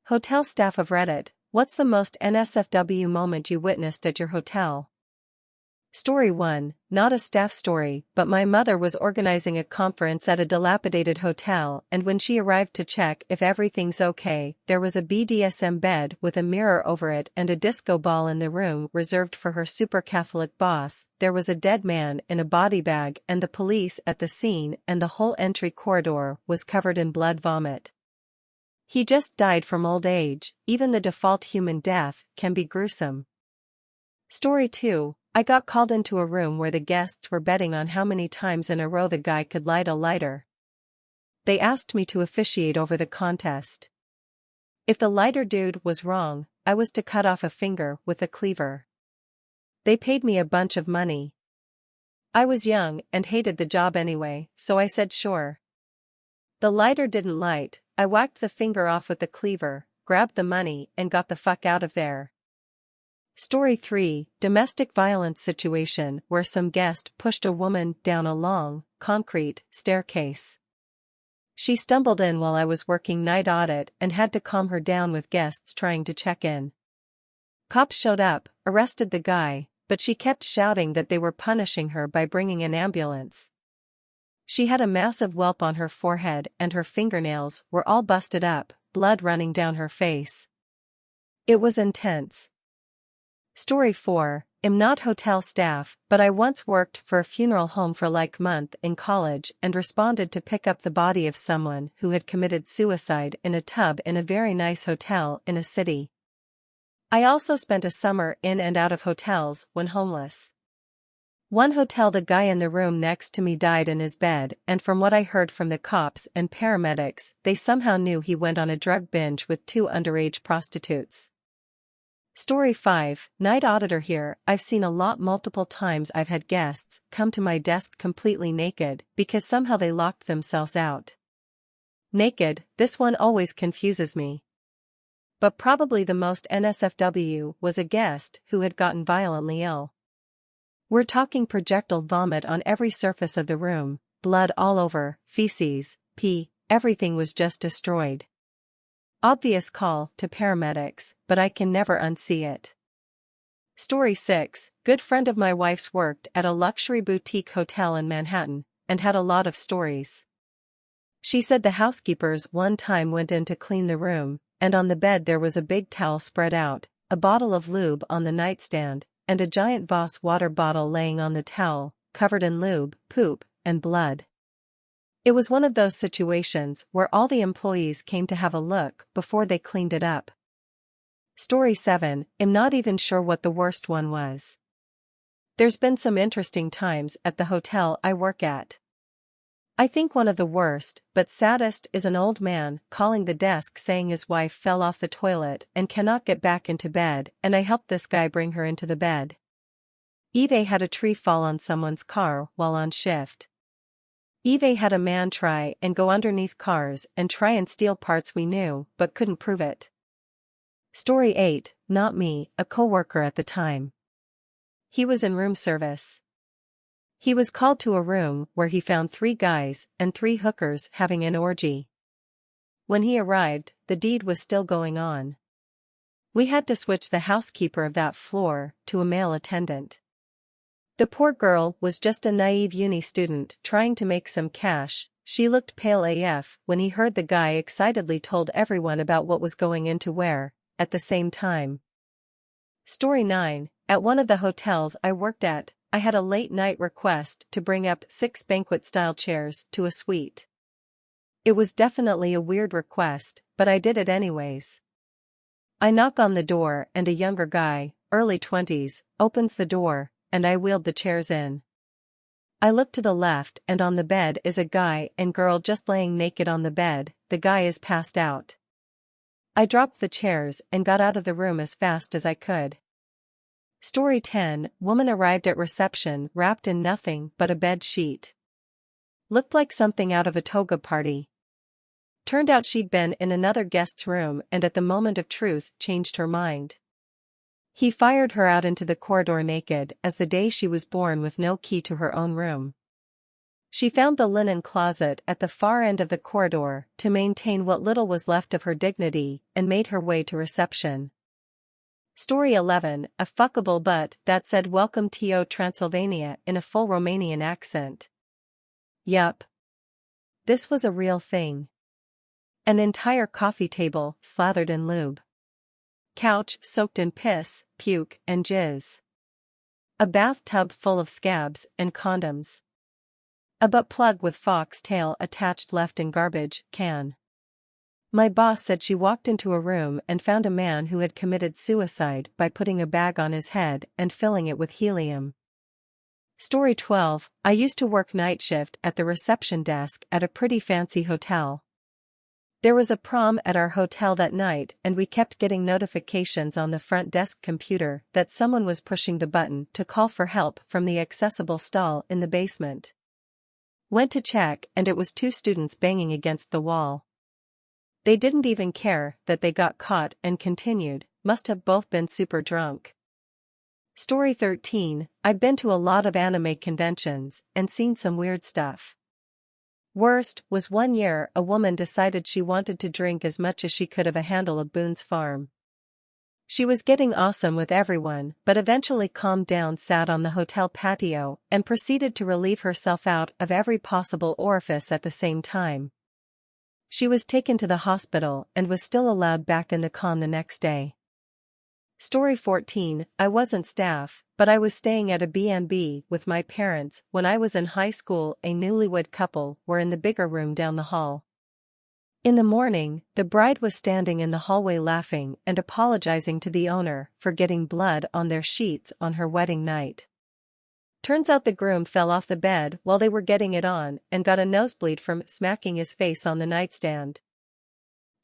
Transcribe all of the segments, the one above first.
Hotel staff of Reddit, what's the most NSFW moment you witnessed at your hotel? Story 1, not a staff story, but my mother was organizing a conference at a dilapidated hotel, and when she arrived to check if everything's okay, there was a BDSM bed with a mirror over it and a disco ball in the room reserved for her super Catholic boss. There was a dead man in a body bag and the police at the scene, and the whole entry corridor was covered in blood vomit. He just died from old age. Even the default human death can be gruesome. Story 2, I got called into a room where the guests were betting on how many times in a row the guy could light a lighter. They asked me to officiate over the contest. If the lighter dude was wrong, I was to cut off a finger with a cleaver. They paid me a bunch of money. I was young and hated the job anyway, so I said sure. The lighter didn't light. I whacked the finger off with the cleaver, grabbed the money, and got the fuck out of there. Story 3, domestic violence situation where some guest pushed a woman down a long, concrete staircase. She stumbled in while I was working night audit and had to calm her down with guests trying to check in. Cops showed up, arrested the guy, but she kept shouting that they were punishing her by bringing an ambulance. She had a massive whelp on her forehead and her fingernails were all busted up, blood running down her face. It was intense. Story 4, I'm not hotel staff, but I once worked for a funeral home for like a month in college and responded to pick up the body of someone who had committed suicide in a tub in a very nice hotel in a city. I also spent a summer in and out of hotels when homeless. One hotel, the guy in the room next to me died in his bed, and from what I heard from the cops and paramedics, they somehow knew he went on a drug binge with 2 underage prostitutes. Story 5, night auditor here. I've seen a lot multiple times. I've had guests come to my desk completely naked because somehow they locked themselves out. Naked, this one always confuses me. But probably the most NSFW was a guest who had gotten violently ill. We're talking projectile vomit on every surface of the room, blood all over, feces, pee, everything was just destroyed. Obvious call to paramedics, but I can never unsee it. Story 6, good friend of my wife's worked at a luxury boutique hotel in Manhattan, and had a lot of stories. She said the housekeepers one time went in to clean the room, and on the bed there was a big towel spread out, a bottle of lube on the nightstand, and a giant Voss water bottle laying on the towel, covered in lube, poop, and blood. It was one of those situations where all the employees came to have a look before they cleaned it up. Story 7, I'm not even sure what the worst one was. There's been some interesting times at the hotel I work at. I think one of the worst, but saddest, is an old man calling the desk saying his wife fell off the toilet and cannot get back into bed, and I helped this guy bring her into the bed. Eve had a tree fall on someone's car while on shift. Eve had a man try and go underneath cars and try and steal parts we knew, but couldn't prove it. Story 8, not me, a coworker at the time. He was in room service. He was called to a room where he found 3 guys and 3 hookers having an orgy. When he arrived, the deed was still going on. We had to switch the housekeeper of that floor to a male attendant. The poor girl was just a naive uni student trying to make some cash. She looked pale AF when he heard the guy excitedly told everyone about what was going into where, at the same time. Story 9, at one of the hotels I worked at, I had a late-night request to bring up 6 banquet-style chairs to a suite. It was definitely a weird request, but I did it anyways. I knock on the door and a younger guy, early 20s, opens the door, and I wheeled the chairs in. I look to the left and on the bed is a guy and girl just laying naked on the bed. The guy is passed out. I dropped the chairs and got out of the room as fast as I could. Story 10, woman arrived at reception wrapped in nothing but a bed sheet. Looked like something out of a toga party. Turned out she'd been in another guest's room and at the moment of truth changed her mind. He fired her out into the corridor naked as the day she was born with no key to her own room. She found the linen closet at the far end of the corridor to maintain what little was left of her dignity and made her way to reception. Story 11, a fuckable butt that said "Welcome to Transylvania" in a full Romanian accent. Yup. This was a real thing. An entire coffee table slathered in lube. Couch soaked in piss, puke, and jizz. A bathtub full of scabs and condoms. A butt plug with fox tail attached left in garbage can. My boss said she walked into a room and found a man who had committed suicide by putting a bag on his head and filling it with helium. Story 12, I used to work night shift at the reception desk at a pretty fancy hotel. There was a prom at our hotel that night and we kept getting notifications on the front desk computer that someone was pushing the button to call for help from the accessible stall in the basement. Went to check and it was 2 students banging against the wall. They didn't even care that they got caught and continued, must have both been super drunk. Story 13, I've been to a lot of anime conventions and seen some weird stuff. Worst was one year a woman decided she wanted to drink as much as she could of a handle of Boone's Farm. She was getting awesome with everyone but eventually calmed down, sat on the hotel patio, and proceeded to relieve herself out of every possible orifice at the same time. She was taken to the hospital and was still allowed back in the con the next day. Story 14, I wasn't staff, but I was staying at a B&B with my parents when I was in high school. A newlywed couple were in the bigger room down the hall. In the morning, the bride was standing in the hallway laughing and apologizing to the owner for getting blood on their sheets on her wedding night. Turns out the groom fell off the bed while they were getting it on and got a nosebleed from smacking his face on the nightstand.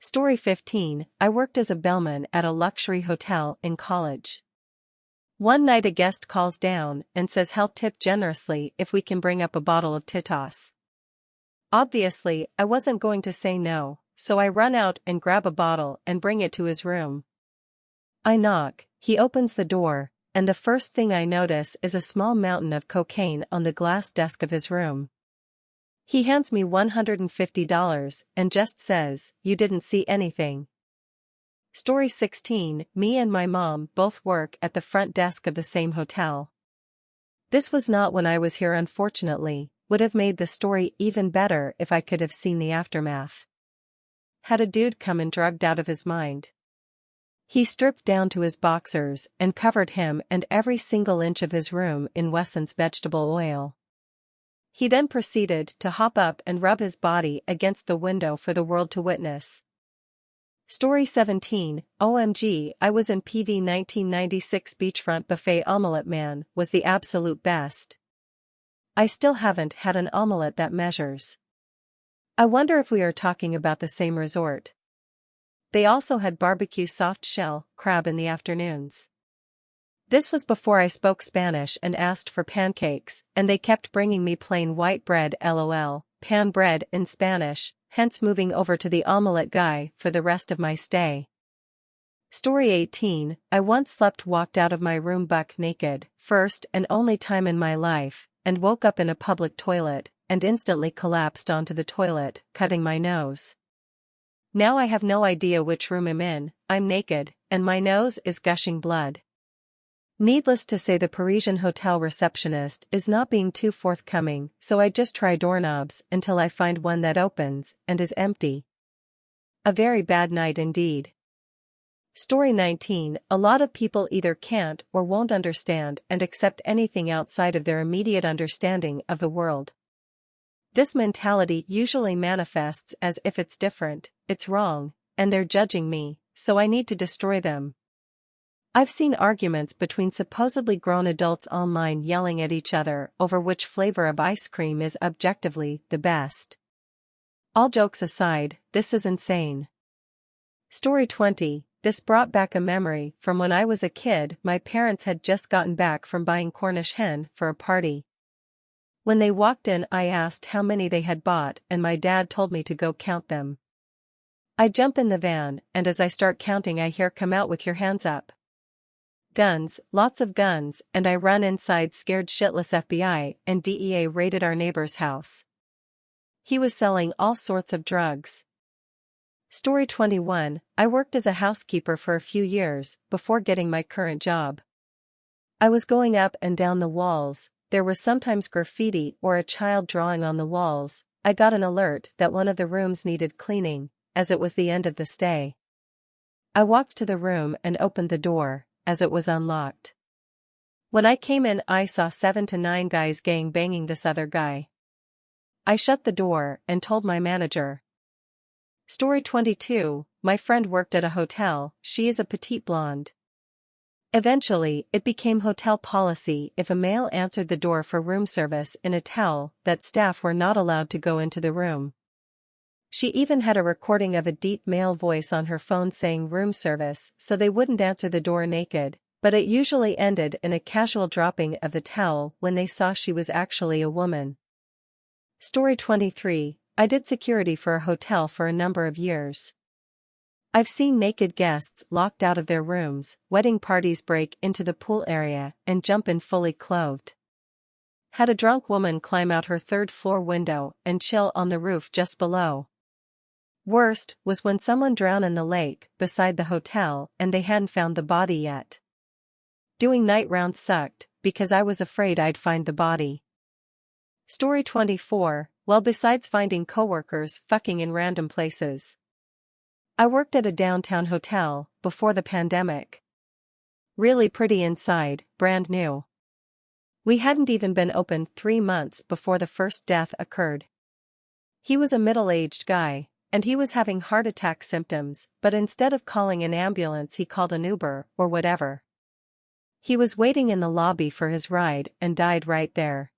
Story 15, I worked as a bellman at a luxury hotel in college. One night a guest calls down and says he'll tip generously if we can bring up a bottle of Titos. Obviously, I wasn't going to say no, so I run out and grab a bottle and bring it to his room. I knock, he opens the door, and the first thing I notice is a small mountain of cocaine on the glass desk of his room. He hands me $150 and just says, "You didn't see anything." Story 16, me and my mom both work at the front desk of the same hotel. This was not when I was here, unfortunately. Would have made the story even better if I could have seen the aftermath. Had a dude come in drugged out of his mind. He stripped down to his boxers and covered him and every single inch of his room in Wesson's vegetable oil. He then proceeded to hop up and rub his body against the window for the world to witness. Story 17, OMG, I was in PV 1996 beachfront buffet. Omelette man was the absolute best. I still haven't had an omelette that measures. I wonder if we are talking about the same resort. They also had barbecue soft shell crab in the afternoons. This was before I spoke Spanish and asked for pancakes, and they kept bringing me plain white bread, lol, pan bread in Spanish, hence moving over to the omelette guy for the rest of my stay. Story 18, I once walked out of my room buck naked, first and only time in my life, and woke up in a public toilet, and instantly collapsed onto the toilet, cutting my nose. Now I have no idea which room I'm in. I'm naked, and my nose is gushing blood. Needless to say, the Parisian hotel receptionist is not being too forthcoming, so I just try doorknobs until I find one that opens and is empty. A very bad night indeed. Story 19, a lot of people either can't or won't understand and accept anything outside of their immediate understanding of the world. This mentality usually manifests as if it's different, it's wrong, and they're judging me, so I need to destroy them. I've seen arguments between supposedly grown adults online yelling at each other over which flavor of ice cream is objectively the best. All jokes aside, this is insane. Story 20, this brought back a memory from when I was a kid. My parents had just gotten back from buying Cornish hen for a party. When they walked in, I asked how many they had bought, and my dad told me to go count them. I jump in the van, and as I start counting I hear, "Come out with your hands up." Guns, lots of guns, and I run inside scared shitless. FBI and DEA raided our neighbor's house. He was selling all sorts of drugs. Story 21, I worked as a housekeeper for a few years, before getting my current job. I was going up and down the walls, there was sometimes graffiti or a child drawing on the walls. I got an alert that one of the rooms needed cleaning, as it was the end of the stay. I walked to the room and opened the door, as it was unlocked. When I came in, I saw 7 to 9 guys gang banging this other guy. I shut the door and told my manager. Story 22, my friend worked at a hotel, she is a petite blonde. Eventually, it became hotel policy if a male answered the door for room service in a towel that staff were not allowed to go into the room. She even had a recording of a deep male voice on her phone saying room service so they wouldn't answer the door naked, but it usually ended in a casual dropping of the towel when they saw she was actually a woman. Story 23, I did security for a hotel for a number of years. I've seen naked guests locked out of their rooms, wedding parties break into the pool area and jump in fully clothed. Had a drunk woman climb out her third-floor window and chill on the roof just below. Worst was when someone drowned in the lake beside the hotel and they hadn't found the body yet. Doing night rounds sucked, because I was afraid I'd find the body. Story 24, well, besides finding coworkers fucking in random places. I worked at a downtown hotel, before the pandemic. Really pretty inside, brand new. We hadn't even been open 3 months before the first death occurred. He was a middle-aged guy, and he was having heart attack symptoms, but instead of calling an ambulance he called an Uber or whatever. He was waiting in the lobby for his ride and died right there.